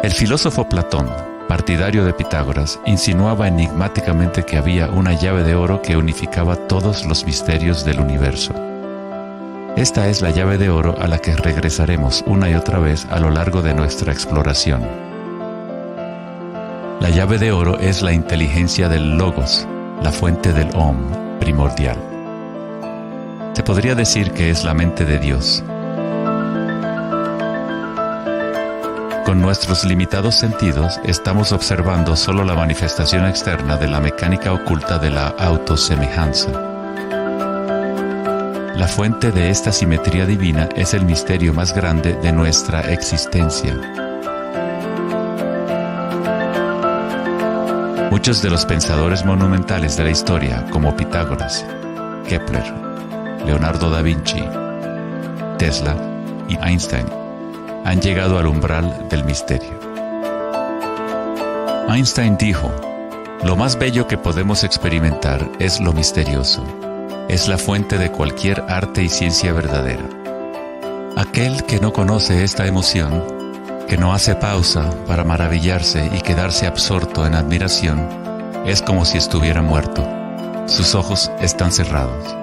El filósofo Platón, partidario de Pitágoras, insinuaba enigmáticamente que había una llave de oro que unificaba todos los misterios del universo. Esta es la llave de oro a la que regresaremos una y otra vez a lo largo de nuestra exploración. La llave de oro es la inteligencia del Logos, la fuente del Om primordial. Se podría decir que es la mente de Dios. Con nuestros limitados sentidos, estamos observando solo la manifestación externa de la mecánica oculta de la autosemejanza. La fuente de esta simetría divina es el misterio más grande de nuestra existencia. Muchos de los pensadores monumentales de la historia, como Pitágoras, Kepler, Leonardo da Vinci, Tesla y Einstein, han llegado al umbral del misterio. Einstein dijo: "Lo más bello que podemos experimentar es lo misterioso. Es la fuente de cualquier arte y ciencia verdadera. Aquel que no conoce esta emoción, que no hace pausa para maravillarse y quedarse absorto en admiración, es como si estuviera muerto. Sus ojos están cerrados".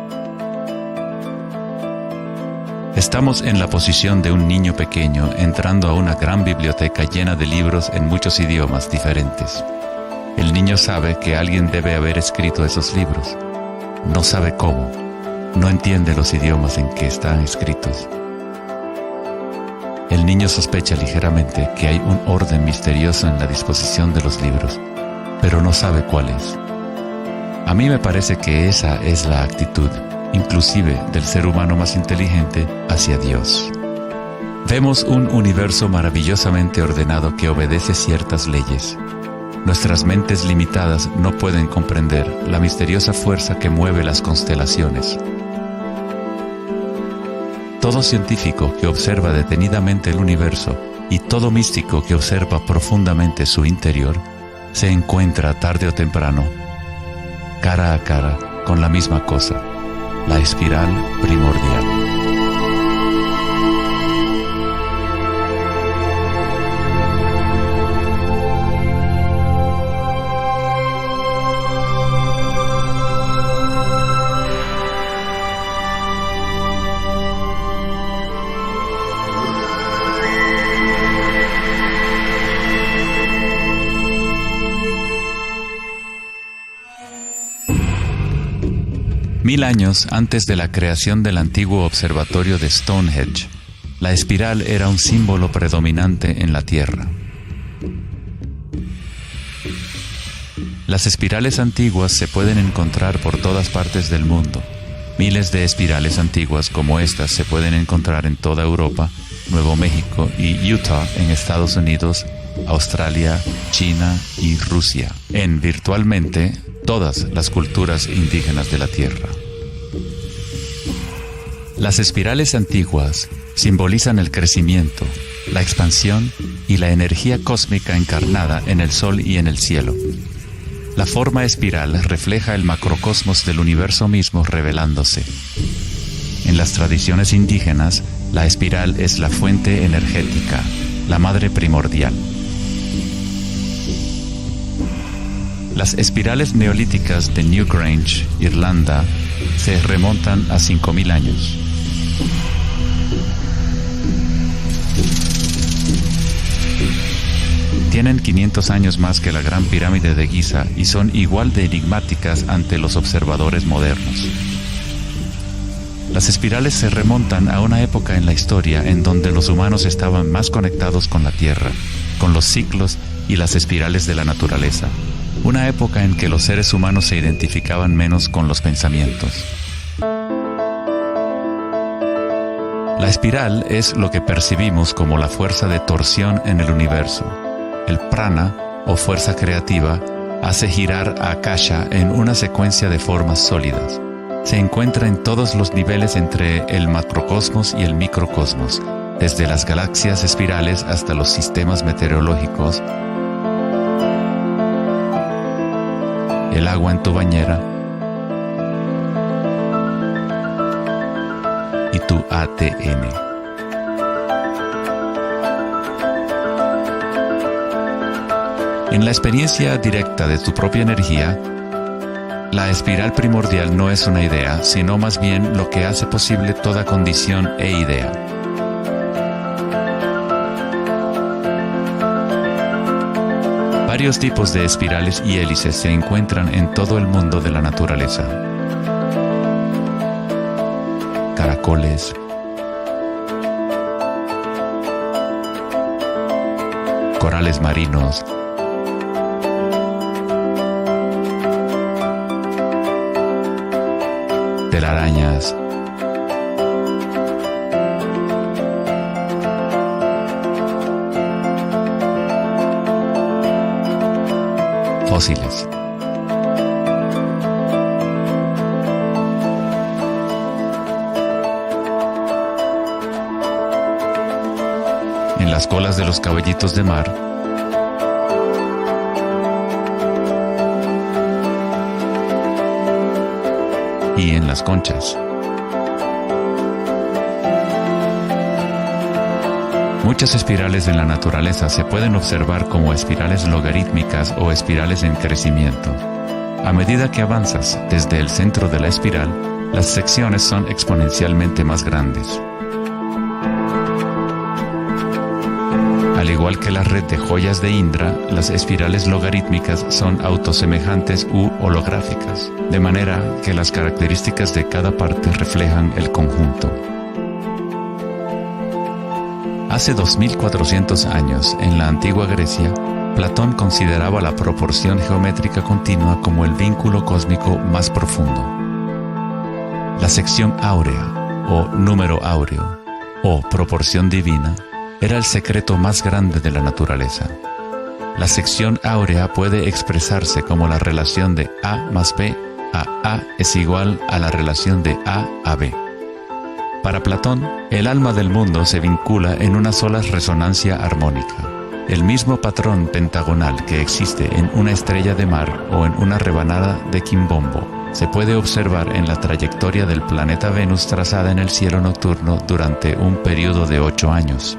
Estamos en la posición de un niño pequeño entrando a una gran biblioteca llena de libros en muchos idiomas diferentes. El niño sabe que alguien debe haber escrito esos libros. No sabe cómo. No entiende los idiomas en que están escritos. El niño sospecha ligeramente que hay un orden misterioso en la disposición de los libros, pero no sabe cuál es. A mí me parece que esa es la actitud, inclusive del ser humano más inteligente, hacia Dios. Vemos un universo maravillosamente ordenado que obedece ciertas leyes. Nuestras mentes limitadas no pueden comprender la misteriosa fuerza que mueve las constelaciones. Todo científico que observa detenidamente el universo y todo místico que observa profundamente su interior se encuentra tarde o temprano, cara a cara, con la misma cosa: la espiral primordial. Mil años antes de la creación del antiguo observatorio de Stonehenge, la espiral era un símbolo predominante en la Tierra. Las espirales antiguas se pueden encontrar por todas partes del mundo. Miles de espirales antiguas como estas se pueden encontrar en toda Europa, Nuevo México y Utah en Estados Unidos, Australia, China y Rusia, en virtualmente todas las culturas indígenas de la Tierra. Las espirales antiguas simbolizan el crecimiento, la expansión y la energía cósmica encarnada en el Sol y en el cielo. La forma espiral refleja el macrocosmos del universo mismo revelándose. En las tradiciones indígenas, la espiral es la fuente energética, la madre primordial. Las espirales neolíticas de Newgrange, Irlanda, se remontan a 5000 años. Tienen 500 años más que la Gran Pirámide de Giza y son igual de enigmáticas ante los observadores modernos. Las espirales se remontan a una época en la historia en donde los humanos estaban más conectados con la Tierra, con los ciclos y las espirales de la naturaleza. Una época en que los seres humanos se identificaban menos con los pensamientos. La espiral es lo que percibimos como la fuerza de torsión en el universo. El prana, o fuerza creativa, hace girar a Akasha en una secuencia de formas sólidas. Se encuentra en todos los niveles entre el macrocosmos y el microcosmos, desde las galaxias espirales hasta los sistemas meteorológicos, el agua en tu bañera y tu ADN. En la experiencia directa de tu propia energía, la espiral primordial no es una idea, sino más bien lo que hace posible toda condición e idea. Varios tipos de espirales y hélices se encuentran en todo el mundo de la naturaleza. Caracoles, corales marinos, telarañas, fósiles. En las colas de los caballitos de mar, y en las conchas. Muchas espirales en la naturaleza se pueden observar como espirales logarítmicas o espirales en crecimiento. A medida que avanzas desde el centro de la espiral, las secciones son exponencialmente más grandes. Al igual que la red de joyas de Indra, las espirales logarítmicas son autosemejantes u holográficas, de manera que las características de cada parte reflejan el conjunto. Hace 2400 años, en la antigua Grecia, Platón consideraba la proporción geométrica continua como el vínculo cósmico más profundo. La sección áurea, o número áureo, o proporción divina, era el secreto más grande de la naturaleza. La sección áurea puede expresarse como la relación de A más B a es igual a la relación de A B. Para Platón, el alma del mundo se vincula en una sola resonancia armónica. El mismo patrón pentagonal que existe en una estrella de mar o en una rebanada de quimbombo se puede observar en la trayectoria del planeta Venus trazada en el cielo nocturno durante un periodo de 8 años.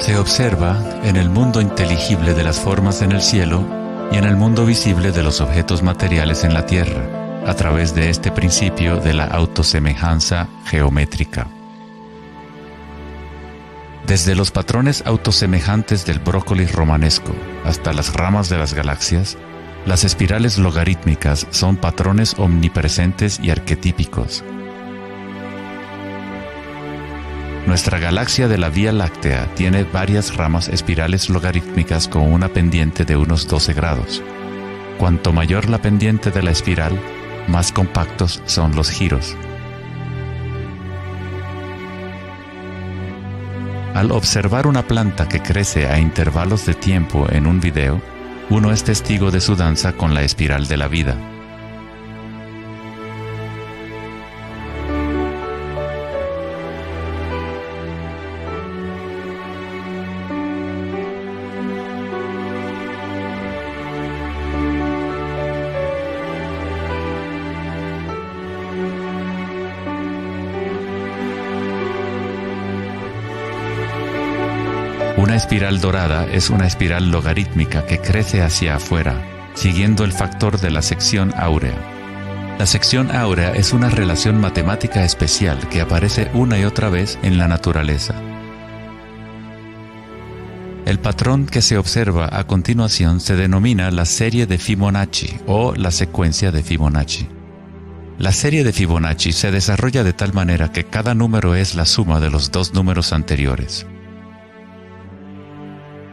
Se observa en el mundo inteligible de las formas en el cielo y en el mundo visible de los objetos materiales en la tierra, a través de este principio de la autosemejanza geométrica. Desde los patrones autosemejantes del brócoli romanesco hasta las ramas de las galaxias, las espirales logarítmicas son patrones omnipresentes y arquetípicos. Nuestra galaxia de la Vía Láctea tiene varias ramas espirales logarítmicas con una pendiente de unos 12 grados. Cuanto mayor la pendiente de la espiral, más compactos son los giros. Al observar una planta que crece a intervalos de tiempo en un video, uno es testigo de su danza con la espiral de la vida. Una espiral dorada es una espiral logarítmica que crece hacia afuera, siguiendo el factor de la sección áurea. La sección áurea es una relación matemática especial que aparece una y otra vez en la naturaleza. El patrón que se observa a continuación se denomina la serie de Fibonacci o la secuencia de Fibonacci. La serie de Fibonacci se desarrolla de tal manera que cada número es la suma de los dos números anteriores.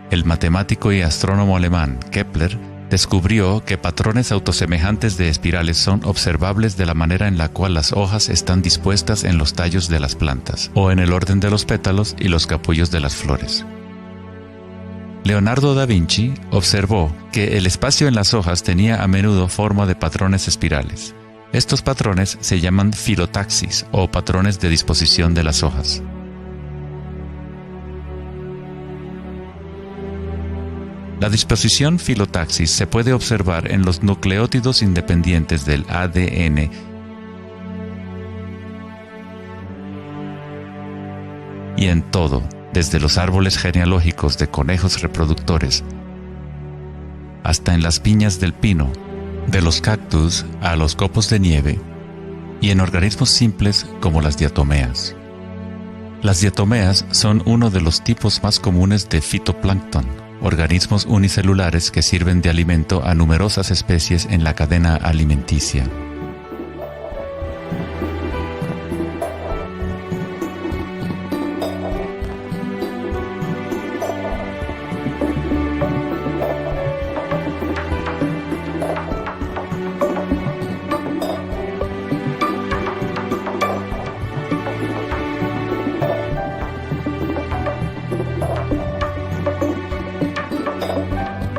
El matemático y astrónomo alemán Kepler descubrió que patrones autosemejantes de espirales son observables de la manera en la cual las hojas están dispuestas en los tallos de las plantas, o en el orden de los pétalos y los capullos de las flores. Leonardo da Vinci observó que el espacio en las hojas tenía a menudo forma de patrones espirales. Estos patrones se llaman filotaxis o patrones de disposición de las hojas. La disposición filotaxis se puede observar en los nucleótidos independientes del ADN y en todo, desde los árboles genealógicos de conejos reproductores hasta en las piñas del pino, de los cactus a los copos de nieve, y en organismos simples como las diatomeas. Las diatomeas son uno de los tipos más comunes de fitoplancton, organismos unicelulares que sirven de alimento a numerosas especies en la cadena alimenticia.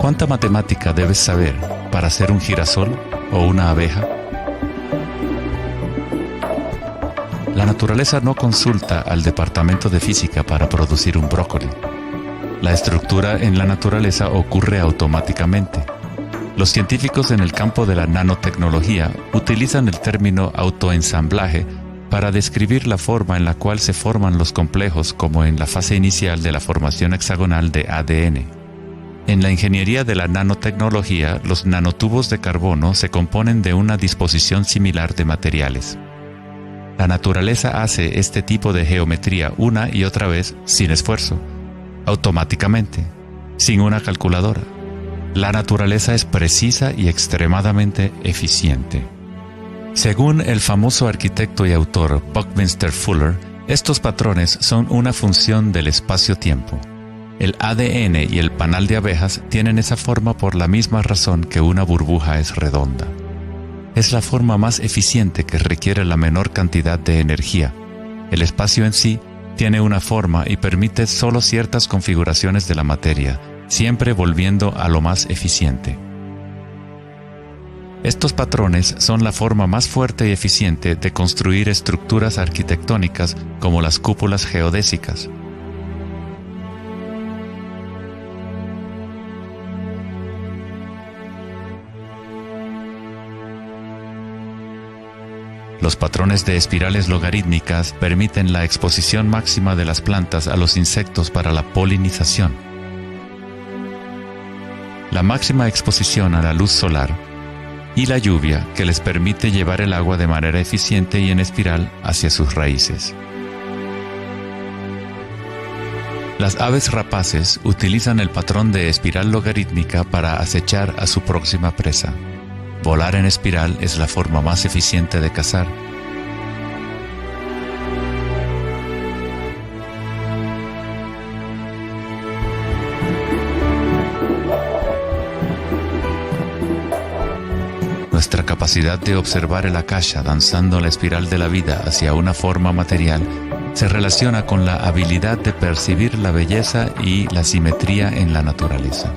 ¿Cuánta matemática debes saber para ser un girasol o una abeja? La naturaleza no consulta al departamento de física para producir un brócoli. La estructura en la naturaleza ocurre automáticamente. Los científicos en el campo de la nanotecnología utilizan el término autoensamblaje para describir la forma en la cual se forman los complejos, como en la fase inicial de la formación hexagonal de ADN. En la ingeniería de la nanotecnología, los nanotubos de carbono se componen de una disposición similar de materiales. La naturaleza hace este tipo de geometría una y otra vez sin esfuerzo, automáticamente, sin una calculadora. La naturaleza es precisa y extremadamente eficiente. Según el famoso arquitecto y autor Buckminster Fuller, estos patrones son una función del espacio-tiempo. El ADN y el panal de abejas tienen esa forma por la misma razón que una burbuja es redonda. Es la forma más eficiente que requiere la menor cantidad de energía. El espacio en sí tiene una forma y permite solo ciertas configuraciones de la materia, siempre volviendo a lo más eficiente. Estos patrones son la forma más fuerte y eficiente de construir estructuras arquitectónicas como las cúpulas geodésicas. Los patrones de espirales logarítmicas permiten la exposición máxima de las plantas a los insectos para la polinización. La máxima exposición a la luz solar y la lluvia que les permite llevar el agua de manera eficiente y en espiral hacia sus raíces. Las aves rapaces utilizan el patrón de espiral logarítmica para acechar a su próxima presa. Volar en espiral es la forma más eficiente de cazar. Nuestra capacidad de observar el akasha danzando la espiral de la vida hacia una forma material se relaciona con la habilidad de percibir la belleza y la simetría en la naturaleza.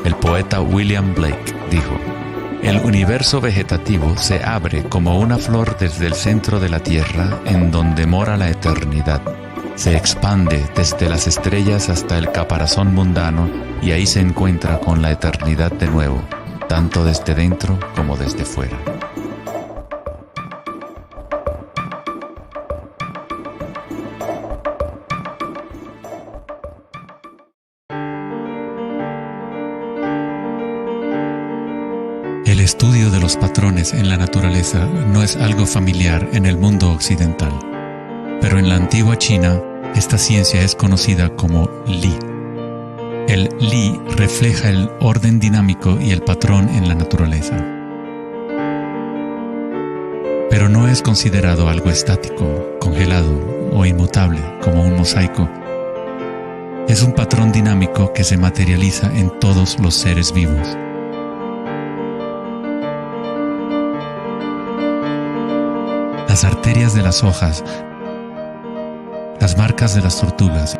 El poeta William Blake dijo: "El universo vegetativo se abre como una flor desde el centro de la tierra en donde mora la eternidad. Se expande desde las estrellas hasta el caparazón mundano y ahí se encuentra con la eternidad de nuevo, tanto desde dentro como desde fuera". El estudio de los patrones en la naturaleza no es algo familiar en el mundo occidental, pero en la antigua China, esta ciencia es conocida como Li. El Li refleja el orden dinámico y el patrón en la naturaleza. Pero no es considerado algo estático, congelado o inmutable como un mosaico. Es un patrón dinámico que se materializa en todos los seres vivos. Las arterias de las hojas, las marcas de las tortugas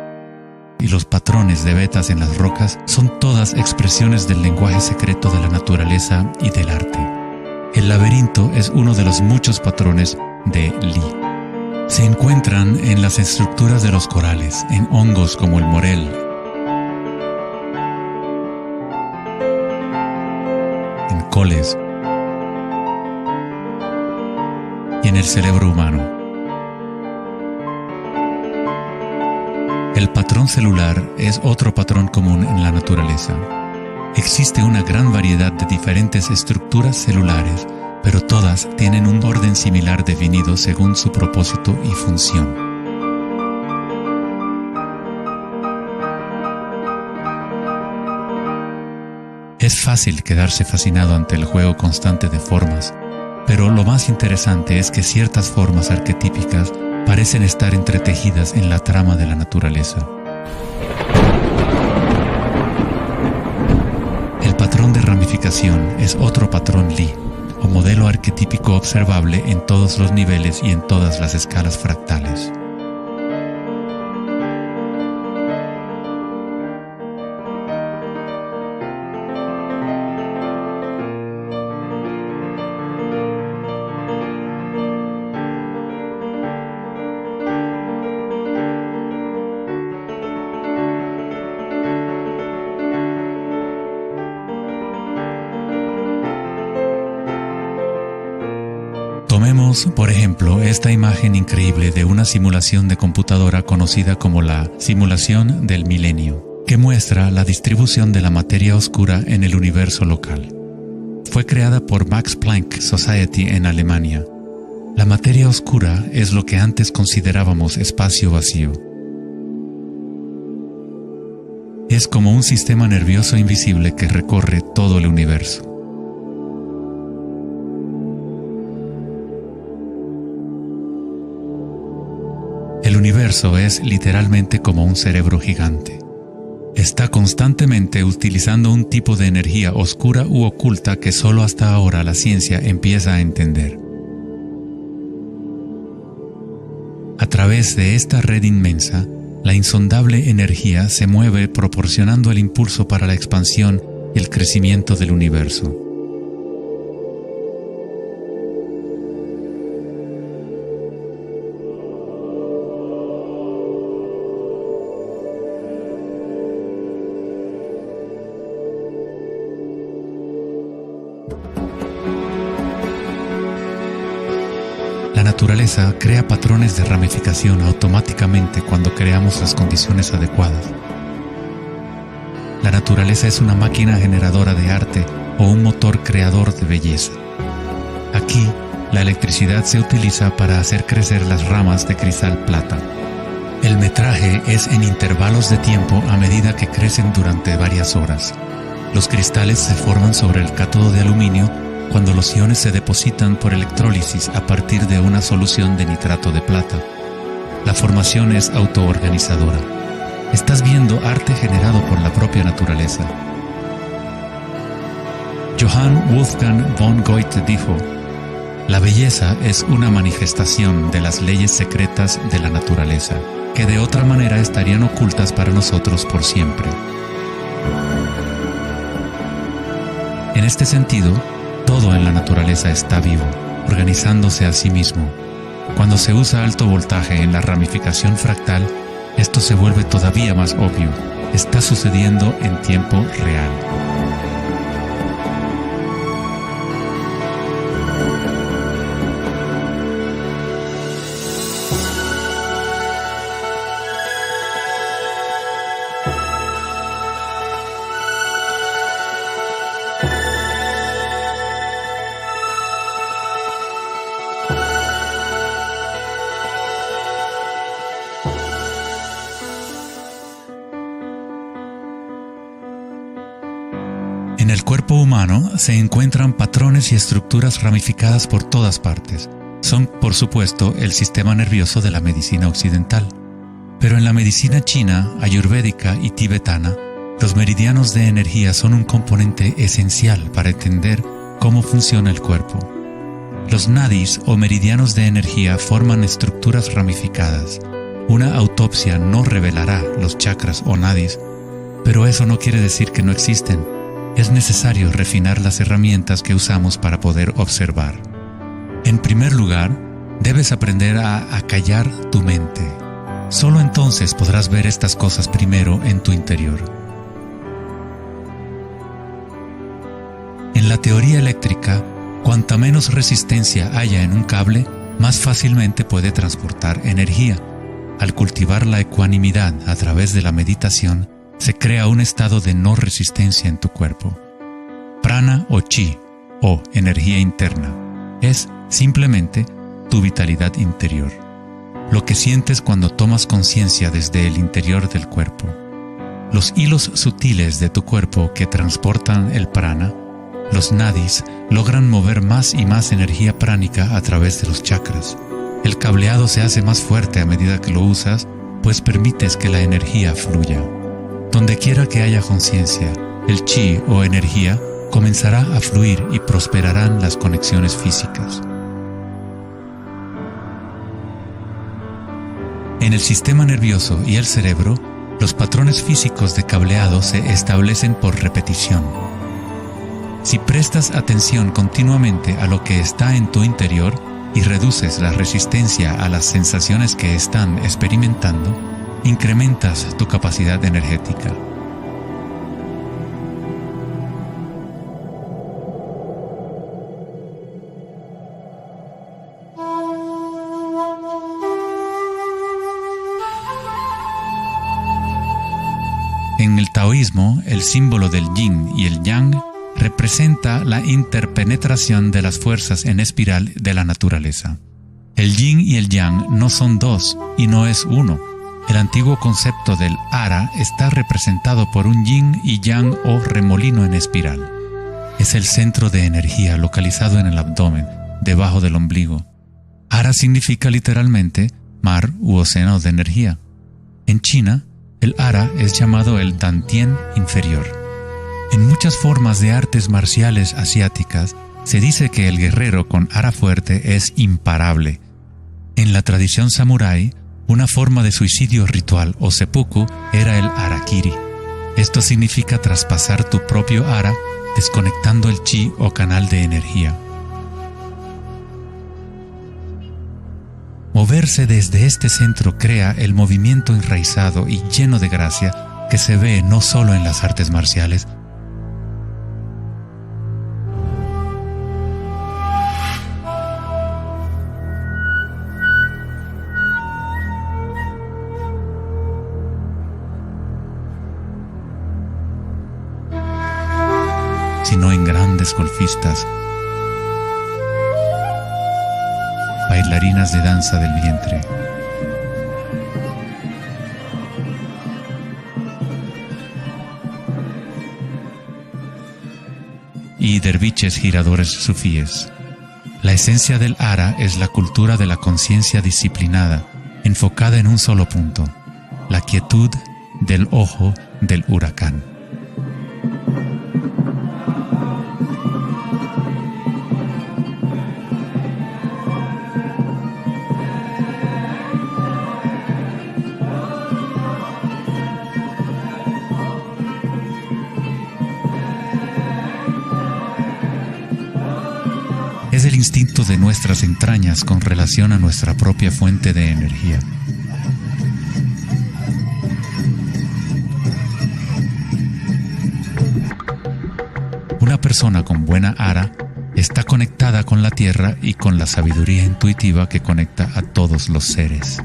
y los patrones de vetas en las rocas son todas expresiones del lenguaje secreto de la naturaleza y del arte. El laberinto es uno de los muchos patrones de Li. Se encuentran en las estructuras de los corales, en hongos como el morel, caracoles y en el cerebro humano. El patrón celular es otro patrón común en la naturaleza. Existe una gran variedad de diferentes estructuras celulares, pero todas tienen un orden similar definido según su propósito y función. Es fácil quedarse fascinado ante el juego constante de formas, pero lo más interesante es que ciertas formas arquetípicas parecen estar entretejidas en la trama de la naturaleza. El patrón de ramificación es otro patrón Lie, o modelo arquetípico observable en todos los niveles y en todas las escalas fractales. Tomemos, por ejemplo, esta imagen increíble de una simulación de computadora conocida como la simulación del milenio, que muestra la distribución de la materia oscura en el universo local. Fue creada por Max Planck Society en Alemania. La materia oscura es lo que antes considerábamos espacio vacío. Es como un sistema nervioso invisible que recorre todo el universo. El universo es literalmente como un cerebro gigante. Está constantemente utilizando un tipo de energía oscura u oculta que solo hasta ahora la ciencia empieza a entender. A través de esta red inmensa, la insondable energía se mueve proporcionando el impulso para la expansión y el crecimiento del universo. La naturaleza crea patrones de ramificación automáticamente cuando creamos las condiciones adecuadas. La naturaleza es una máquina generadora de arte o un motor creador de belleza. Aquí, la electricidad se utiliza para hacer crecer las ramas de cristal plata. El metraje es en intervalos de tiempo a medida que crecen durante varias horas. Los cristales se forman sobre el cátodo de aluminio cuando los iones se depositan por electrólisis a partir de una solución de nitrato de plata. La formación es autoorganizadora. Estás viendo arte generado por la propia naturaleza. Johann Wolfgang von Goethe dijo: "La belleza es una manifestación de las leyes secretas de la naturaleza, que de otra manera estarían ocultas para nosotros por siempre". En este sentido, todo en la naturaleza está vivo, organizándose a sí mismo. Cuando se usa alto voltaje en la ramificación fractal, esto se vuelve todavía más obvio. Está sucediendo en tiempo real. En el cuerpo humano se encuentran patrones y estructuras ramificadas por todas partes. Son, por supuesto, el sistema nervioso de la medicina occidental. Pero en la medicina china, ayurvédica y tibetana, los meridianos de energía son un componente esencial para entender cómo funciona el cuerpo. Los nadis o meridianos de energía forman estructuras ramificadas. Una autopsia no revelará los chakras o nadis, pero eso no quiere decir que no existen. Es necesario refinar las herramientas que usamos para poder observar. En primer lugar, debes aprender a acallar tu mente. Solo entonces podrás ver estas cosas primero en tu interior. En la teoría eléctrica, cuanta menos resistencia haya en un cable, más fácilmente puede transportar energía. Al cultivar la ecuanimidad a través de la meditación, se crea un estado de no resistencia en tu cuerpo. Prana o chi, o energía interna, es simplemente tu vitalidad interior. Lo que sientes cuando tomas conciencia desde el interior del cuerpo. Los hilos sutiles de tu cuerpo que transportan el prana, los nadis, logran mover más y más energía pránica a través de los chakras. El cableado se hace más fuerte a medida que lo usas, pues permites que la energía fluya. Donde quiera que haya conciencia, el chi o energía comenzará a fluir y prosperarán las conexiones físicas. En el sistema nervioso y el cerebro, los patrones físicos de cableado se establecen por repetición. Si prestas atención continuamente a lo que está en tu interior y reduces la resistencia a las sensaciones que están experimentando, incrementas tu capacidad energética. En el taoísmo, el símbolo del yin y el yang representa la interpenetración de las fuerzas en espiral de la naturaleza. El yin y el yang no son dos y no es uno. El antiguo concepto del ara está representado por un yin y yang o remolino en espiral. Es el centro de energía localizado en el abdomen, debajo del ombligo. Ara significa literalmente mar u océano de energía. En China, el ara es llamado el Dantien inferior. En muchas formas de artes marciales asiáticas, se dice que el guerrero con ara fuerte es imparable. En la tradición samurái, una forma de suicidio ritual o seppuku era el harakiri. Esto significa traspasar tu propio ara, desconectando el chi o canal de energía. Moverse desde este centro crea el movimiento enraizado y lleno de gracia que se ve no solo en las artes marciales, sino en grandes golfistas, bailarinas de danza del vientre, y derviches giradores sufíes. La esencia del ara es la cultura de la conciencia disciplinada, enfocada en un solo punto, la quietud del ojo del huracán. Es el instinto de nuestras entrañas con relación a nuestra propia fuente de energía. Una persona con buena ara está conectada con la tierra y con la sabiduría intuitiva que conecta a todos los seres.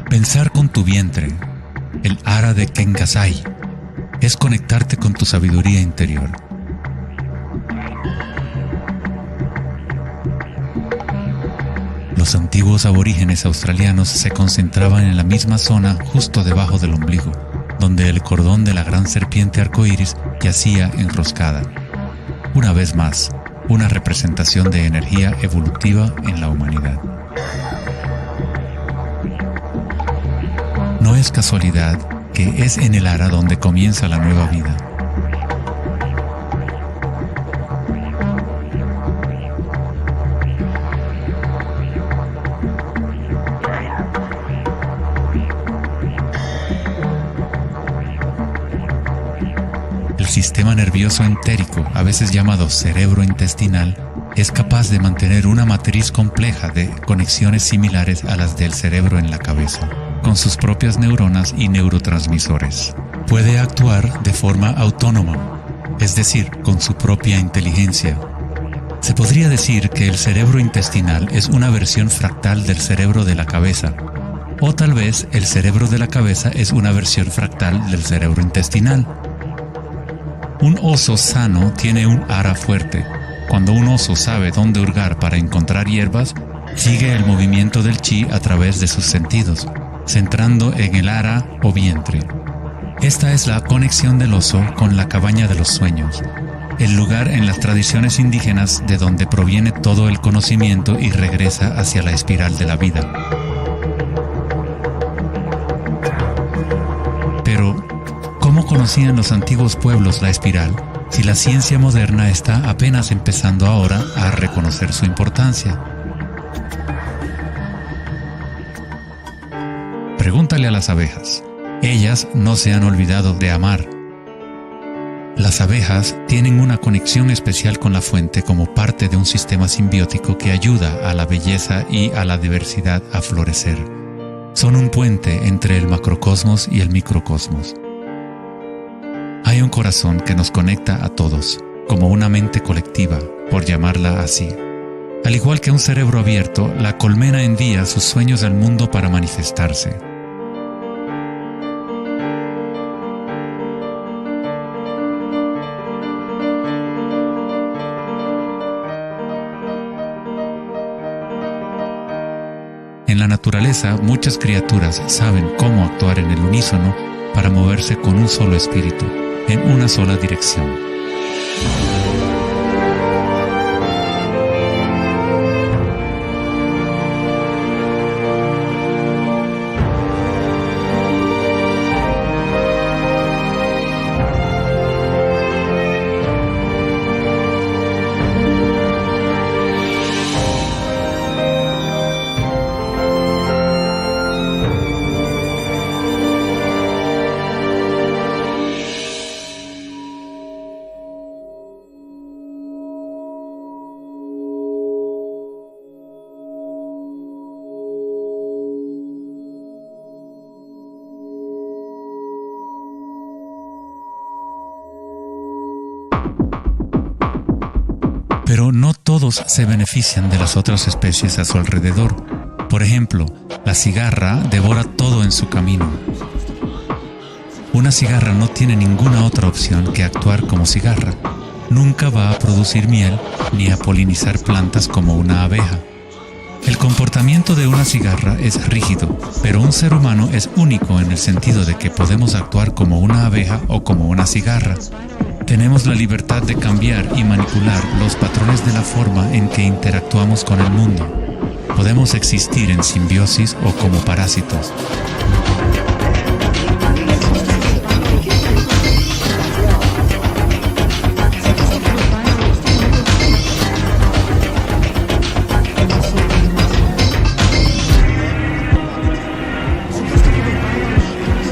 Pensar con tu vientre, el ara de Kengasai, es conectarte con tu sabiduría interior. Los antiguos aborígenes australianos se concentraban en la misma zona justo debajo del ombligo, donde el cordón de la gran serpiente arcoíris yacía enroscada. Una vez más, una representación de energía evolutiva en la humanidad. No es casualidad que es en el ara donde comienza la nueva vida. El sistema nervioso entérico, a veces llamado cerebro intestinal, es capaz de mantener una matriz compleja de conexiones similares a las del cerebro en la cabeza, con sus propias neuronas y neurotransmisores. Puede actuar de forma autónoma, es decir, con su propia inteligencia. Se podría decir que el cerebro intestinal es una versión fractal del cerebro de la cabeza, o tal vez el cerebro de la cabeza es una versión fractal del cerebro intestinal. Un oso sano tiene un ara fuerte. Cuando un oso sabe dónde hurgar para encontrar hierbas, sigue el movimiento del chi a través de sus sentidos, centrando en el ara o vientre. Esta es la conexión del oso con la cabaña de los sueños, el lugar en las tradiciones indígenas de donde proviene todo el conocimiento y regresa hacia la espiral de la vida. Pero, ¿cómo conocían los antiguos pueblos la espiral si la ciencia moderna está apenas empezando ahora a reconocer su importancia? Pregúntale a las abejas. Ellas no se han olvidado de amar. Las abejas tienen una conexión especial con la fuente como parte de un sistema simbiótico que ayuda a la belleza y a la diversidad a florecer. Son un puente entre el macrocosmos y el microcosmos. Hay un corazón que nos conecta a todos, como una mente colectiva, por llamarla así. Al igual que un cerebro abierto, la colmena envía sus sueños al mundo para manifestarse. En la naturaleza, muchas criaturas saben cómo actuar en el unísono para moverse con un solo espíritu, en una sola dirección. Pero no todos se benefician de las otras especies a su alrededor. Por ejemplo, la cigarra devora todo en su camino. Una cigarra no tiene ninguna otra opción que actuar como cigarra. Nunca va a producir miel ni a polinizar plantas como una abeja. El comportamiento de una cigarra es rígido, pero un ser humano es único en el sentido de que podemos actuar como una abeja o como una cigarra. Tenemos la libertad de cambiar y manipular los patrones de la forma en que interactuamos con el mundo. Podemos existir en simbiosis o como parásitos.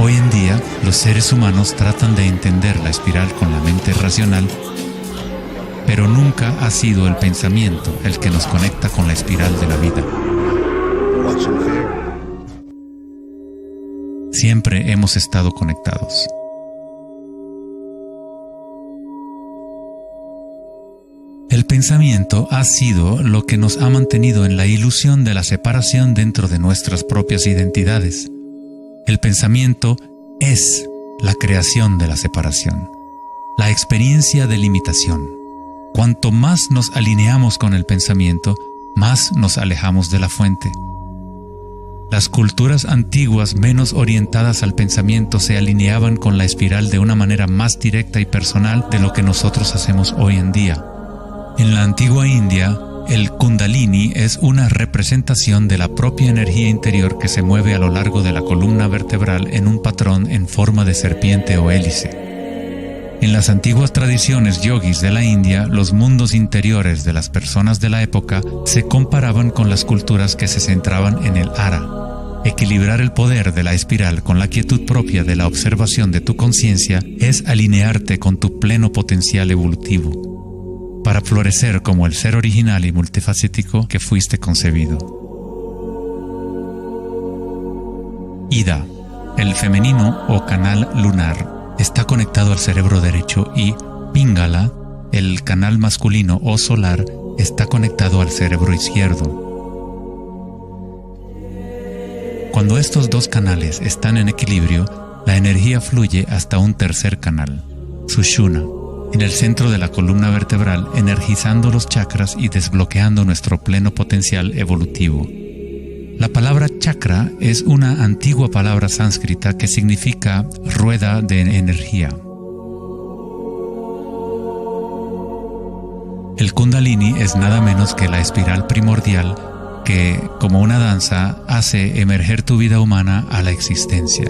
Hoy en día, los seres humanos tratan de entender la espiral con la mente racional, pero nunca ha sido el pensamiento el que nos conecta con la espiral de la vida. Siempre hemos estado conectados. El pensamiento ha sido lo que nos ha mantenido en la ilusión de la separación dentro de nuestras propias identidades. El pensamiento es la creación de la separación, la experiencia de limitación. Cuanto más nos alineamos con el pensamiento, más nos alejamos de la fuente. Las culturas antiguas menos orientadas al pensamiento se alineaban con la espiral de una manera más directa y personal de lo que nosotros hacemos hoy en día. En la antigua India, el Kundalini es una representación de la propia energía interior que se mueve a lo largo de la columna vertebral en un patrón en forma de serpiente o hélice. En las antiguas tradiciones yogis de la India, los mundos interiores de las personas de la época se comparaban con las culturas que se centraban en el ara. Equilibrar el poder de la espiral con la quietud propia de la observación de tu conciencia es alinearte con tu pleno potencial evolutivo, para florecer como el ser original y multifacético que fuiste concebido. Ida, el femenino o canal lunar. está conectado al cerebro derecho y Pingala, el canal masculino o solar, está conectado al cerebro izquierdo. Cuando estos dos canales están en equilibrio, la energía fluye hasta un tercer canal, Sushumna, en el centro de la columna vertebral, energizando los chakras y desbloqueando nuestro pleno potencial evolutivo. La palabra chakra es una antigua palabra sánscrita que significa rueda de energía. El Kundalini es nada menos que la espiral primordial que, como una danza, hace emerger tu vida humana a la existencia.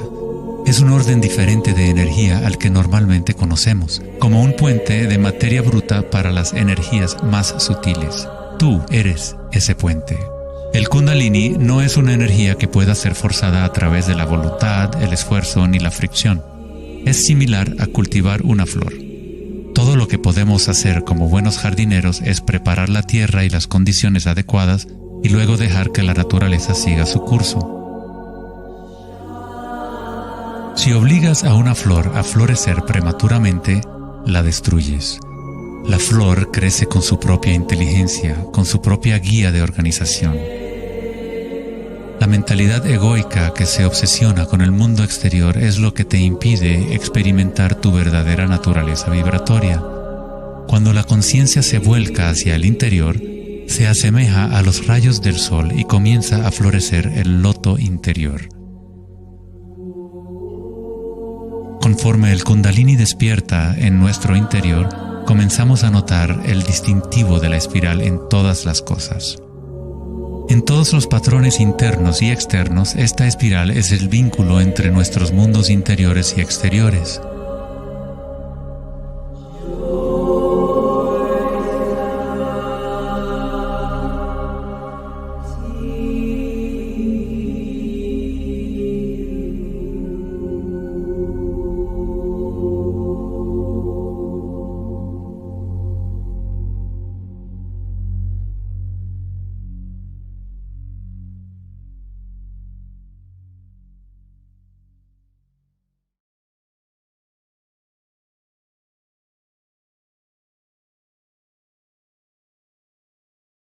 Es un orden diferente de energía al que normalmente conocemos, como un puente de materia bruta para las energías más sutiles. Tú eres ese puente. El Kundalini no es una energía que pueda ser forzada a través de la voluntad, el esfuerzo ni la fricción. Es similar a cultivar una flor. Todo lo que podemos hacer como buenos jardineros es preparar la tierra y las condiciones adecuadas y luego dejar que la naturaleza siga su curso. Si obligas a una flor a florecer prematuramente, la destruyes. La flor crece con su propia inteligencia, con su propia guía de organización. La mentalidad egoica que se obsesiona con el mundo exterior es lo que te impide experimentar tu verdadera naturaleza vibratoria. Cuando la conciencia se vuelca hacia el interior, se asemeja a los rayos del sol y comienza a florecer el loto interior. Conforme el Kundalini despierta en nuestro interior, comenzamos a notar el distintivo de la espiral en todas las cosas. En todos los patrones internos y externos, esta espiral es el vínculo entre nuestros mundos interiores y exteriores.